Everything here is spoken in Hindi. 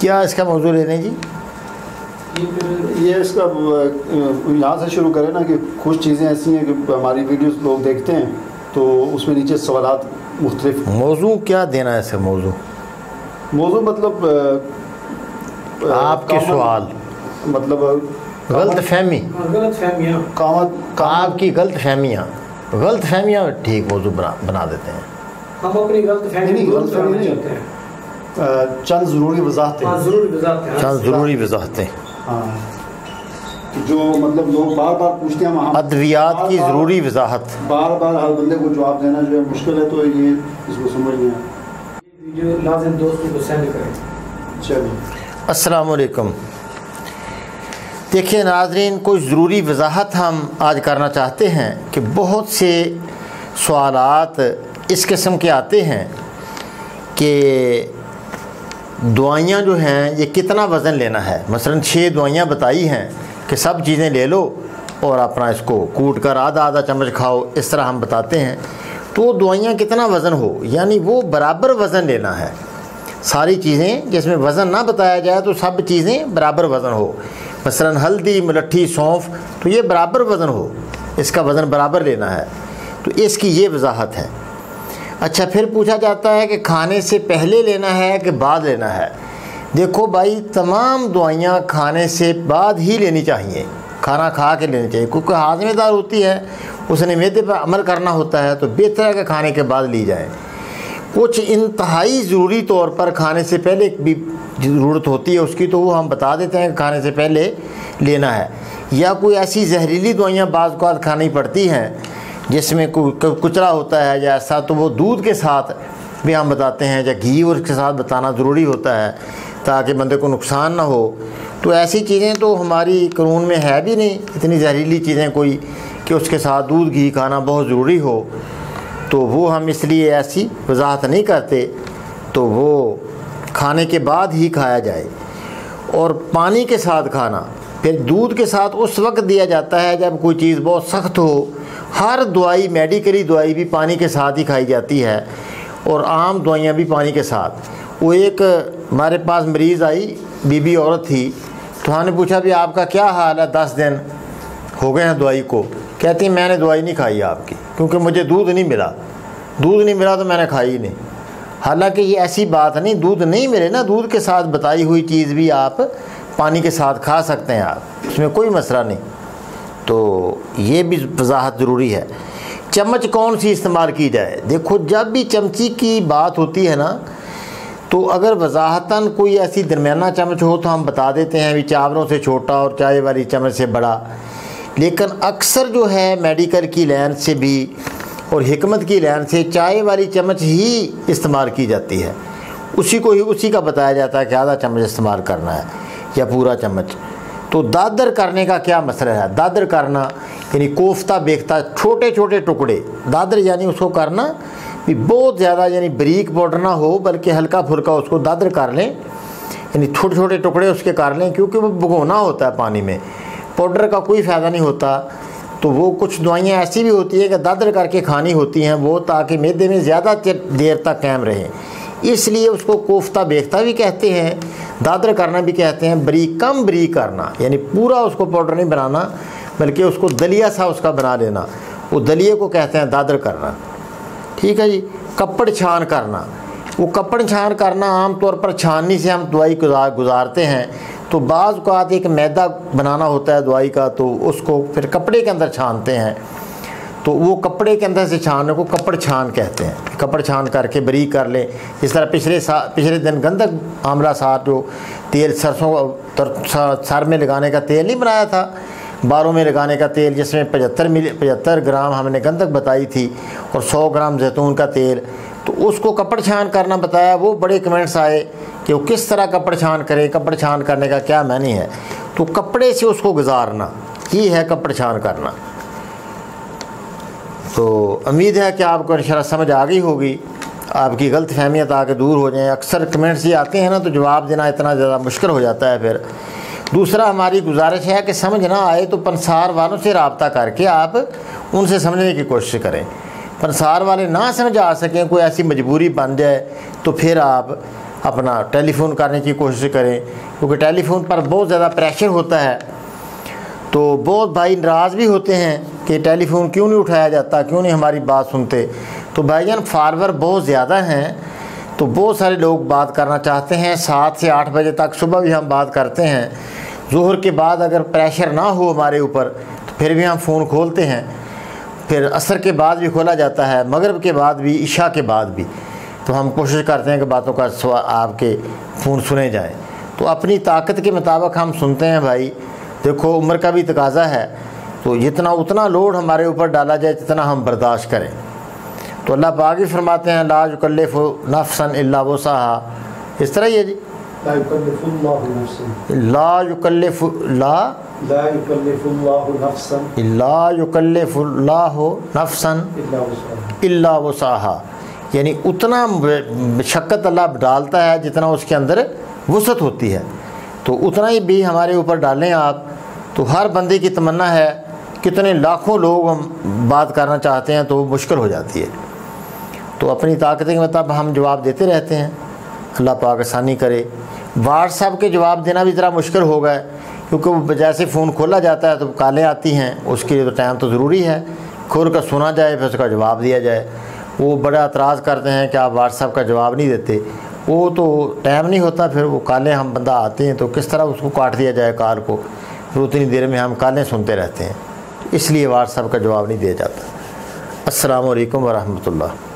क्या इसका मौजूद लेने जी? ये इसका यहाँ से शुरू करें ना कि कुछ चीज़ें ऐसी हैं कि हमारी वीडियोस लोग देखते हैं तो उसमें नीचे सवालात मुख्तलिफ। मौजू क्या देना है इसका? मौजू मतलब आपके सवाल, मतलब गलत फहमी, आपकी गलत फहमियाँ ठीक मौजू बना देते हैं। हम अपनी गलत फहमी चंद ज़रूरी वजाहतें, चंद ज़रूरी वजाहतें, हाँ, जो मतलब लोग बार बार पूछते हैं, हम अद्वियात की ज़रूरी वजाहत, बार बार हर बंदे को जवाब देना जो है मुश्किल है, तो ये इसको समझना है, जो लाज़िम दोस्तों को सेंड करें। चलिए, अस्सलाम वालेकुम। देखिए नाज़रीन, कोई ज़रूरी वजाहत हम आज करना चाहते हैं कि बहुत से सवालात इस किस्म के आते हैं कि दवाइयाँ जो हैं ये कितना वज़न लेना है। मसलन 6 दवाइयाँ बताई हैं कि सब चीज़ें ले लो और अपना इसको कूट कर आधा आधा चम्मच खाओ, इस तरह हम बताते हैं। तो दवाइयाँ कितना वज़न हो, यानी वो बराबर वज़न लेना है। सारी चीज़ें जिसमें वज़न ना बताया जाए तो सब चीज़ें बराबर वज़न हो। मसलन हल्दी, मुलट्ठी, सौंफ, तो ये बराबर वज़न हो, इसका वज़न बराबर लेना है। तो इसकी ये वजाहत है। अच्छा, फिर पूछा जाता है कि खाने से पहले लेना है कि बाद लेना है। देखो भाई, तमाम दवाइयाँ खाने से बाद ही लेनी चाहिए, खाना खा के लेनी चाहिए, क्योंकि हाज़मेदार होती है, उसने मैदे पर अमल करना होता है, तो बेहतर है कि खाने के बाद ली जाए। कुछ इंतहाई ज़रूरी तौर पर खाने से पहले भी ज़रूरत होती है उसकी, तो वो हम बता देते हैं कि खाने से पहले लेना है। या कोई ऐसी जहरीली दवाइयाँ बाज़ औक़ात खानी पड़ती हैं जिसमें कुचला होता है या ऐसा, तो वो दूध के साथ भी हम बताते हैं, या घी और उसके साथ बताना ज़रूरी होता है ताकि बंदे को नुकसान ना हो। तो ऐसी चीज़ें तो हमारी कानून में है भी नहीं, इतनी जहरीली चीज़ें कोई कि उसके साथ दूध घी खाना बहुत ज़रूरी हो, तो वो हम इसलिए ऐसी वजाहत नहीं करते, तो वो खाने के बाद ही खाया जाए। और पानी के साथ खाना फिर दूध के साथ उस वक्त दिया जाता है जब कोई चीज़ बहुत सख्त हो। हर दवाई, मेडिकली दवाई भी पानी के साथ ही खाई जाती है और आम दवाइयाँ भी पानी के साथ। वो एक हमारे पास मरीज़ आई, बीबी औरत थी, तो हमने पूछा भी आपका क्या हाल है, 10 दिन हो गए हैं दवाई को। कहती मैंने दवाई नहीं खाई आपकी, क्योंकि मुझे दूध नहीं मिला तो मैंने खाई नहीं। हालांकि ये ऐसी बात नहीं, दूध नहीं मिले ना, दूध के साथ बताई हुई चीज़ भी आप पानी के साथ खा सकते हैं आप, इसमें कोई मसला नहीं। तो ये भी वजाहत ज़रूरी है। चम्मच कौन सी इस्तेमाल की जाए? देखो, जब भी चमची की बात होती है ना, तो अगर वजाहतन कोई ऐसी दरमियाना चम्मच हो तो हम बता देते हैं भी चावलों से छोटा और चाय वाली चम्मच से बड़ा। लेकिन अक्सर जो है मेडिकल की लाइन से भी और हिकमत की लाइन से चाय वाली चम्मच ही इस्तेमाल की जाती है, उसी का बताया जाता है कि आधा चम्मच इस्तेमाल करना है या पूरा चम्मच। तो दादर करने का क्या मसला है? दादर करना यानी कोफ्ता बेख्ता, छोटे छोटे टुकड़े, दादर यानी उसको करना भी बहुत ज़्यादा, यानी बारीक पाउडर ना हो, बल्कि हल्का फुल्का उसको दादर कर लें, यानी छोटे छोटे टुकड़े उसके कर लें, क्योंकि वो भिगोना होता है पानी में, पाउडर का कोई फ़ायदा नहीं होता। तो वो कुछ दवाइयाँ ऐसी भी होती है कि दादर करके खानी होती हैं वो, ताकि मैदे में ज़्यादा देर तक कायम रहें, इसलिए उसको कोफ्ता बेख्ता भी कहते हैं, दादर करना भी कहते हैं। कम बरीक करना यानी पूरा उसको पाउडर नहीं बनाना, बल्कि उसको दलिया सा उसका बना लेना, वो दलिए को कहते हैं दादर करना। ठीक है जी। कपड़ छान करना, वो कपड़ छान करना आम तौर पर छाननी से हम दवाई गुजारते हैं, तो बाज़ औक़ात एक मैदा बनाना होता है दवाई का, तो उसको फिर कपड़े के अंदर छानते हैं, तो वो कपड़े के अंदर से छानने को कपड़ छान कहते हैं। कपड़ छान करके बरीक कर लें। इस तरह पिछले दिन गंधक आंवला साथ जो तेल सरसों सर में लगाने का तेल नहीं बनाया था, बालों में लगाने का तेल, जिसमें 75 ग्राम हमने गंधक बताई थी और 100 ग्राम जैतून का तेल, तो उसको कपड़ छान करना बताया। वो बड़े कमेंट्स आए कि वो किस तरह कपड़ छान करें, कपड़ छान करने का क्या मानी है। तो कपड़े से उसको गुजारना, ये है कपड़ छान करना। तो उम्मीद है कि आपको इंशाल्लाह समझ आ गई होगी, आपकी गलत फहमियाँ ताकि दूर हो जाएं। अक्सर कमेंट्स ये आते हैं ना, तो जवाब देना इतना ज़्यादा मुश्किल हो जाता है। फिर दूसरा हमारी गुजारिश है कि समझ ना आए तो पंसार वालों से रब्ता करके आप उनसे समझने की कोशिश करें। पंसार वाले ना समझ आ सकें, कोई ऐसी मजबूरी बन जाए, तो फिर आप अपना टेलीफ़ोन करने की कोशिश करें, क्योंकि टेलीफ़ोन पर बहुत ज़्यादा प्रेशर होता है। तो बहुत भाई नाराज़ भी होते हैं कि टेलीफ़ोन क्यों नहीं उठाया जाता, क्यों नहीं हमारी बात सुनते। तो भाईजान फॉलोअर बहुत ज़्यादा हैं, तो बहुत सारे लोग बात करना चाहते हैं। 7 से 8 बजे तक सुबह भी हम बात करते हैं। ज़ोहर के बाद अगर प्रेशर ना हो हमारे ऊपर तो फिर भी हम फ़ोन खोलते हैं। फिर असर के बाद भी खोला जाता है, मगरिब के बाद भी, इशा के बाद भी। तो हम कोशिश करते हैं कि बातों का आपके फ़ोन सुने जाएँ। तो अपनी ताकत के मुताबिक हम सुनते हैं भाई। देखो उम्र का भी तकाज़ा है, तो जितना उतना लोड हमारे ऊपर डाला जाए जितना हम बर्दाश्त करें। तो अल्लाह पाक भी फरमाते हैं ला युकल्लिफु नफ्सन इल्ला वुसअहा। इस तरह ही है जी, ला युकल्लिफुल्लाहु नफ्सन इल्ला वुसअहा, यानी उतना मशक्क़त अल्लाह डालता है जितना उसके अंदर वुसअत होती है। तो उतना ही भी हमारे ऊपर डालें आप। तो हर बंदे की तमन्ना है, कितने लाखों लोग हम बात करना चाहते हैं तो मुश्किल हो जाती है। तो अपनी ताकत के मुताबिक हम जवाब देते रहते हैं, अल्लाह पाक आसानी करे। व्हाट्सएप के जवाब देना भी ज़रा मुश्किल हो गया, क्योंकि वो जैसे फ़ोन खोला जाता है तो कॉलें आती हैं, उसके लिए तो टाइम तो ज़रूरी है, खोल कर सुना जाए फिर उसका जवाब दिया जाए। वो बड़ा एतराज़ करते हैं कि आप व्हाट्सएप का जवाब नहीं देते, वो तो टाइम नहीं होता। फिर वो कॉलें हम बंदा आते हैं तो किस तरह उसको काट दिया जाए कॉल को, फिर उतनी देर में हम कॉलें सुनते रहते हैं, इसलिए व्हाट्सएप का जवाब नहीं दिया जाता। अस्सलामु अलैकुम व रहमतुल्लाह।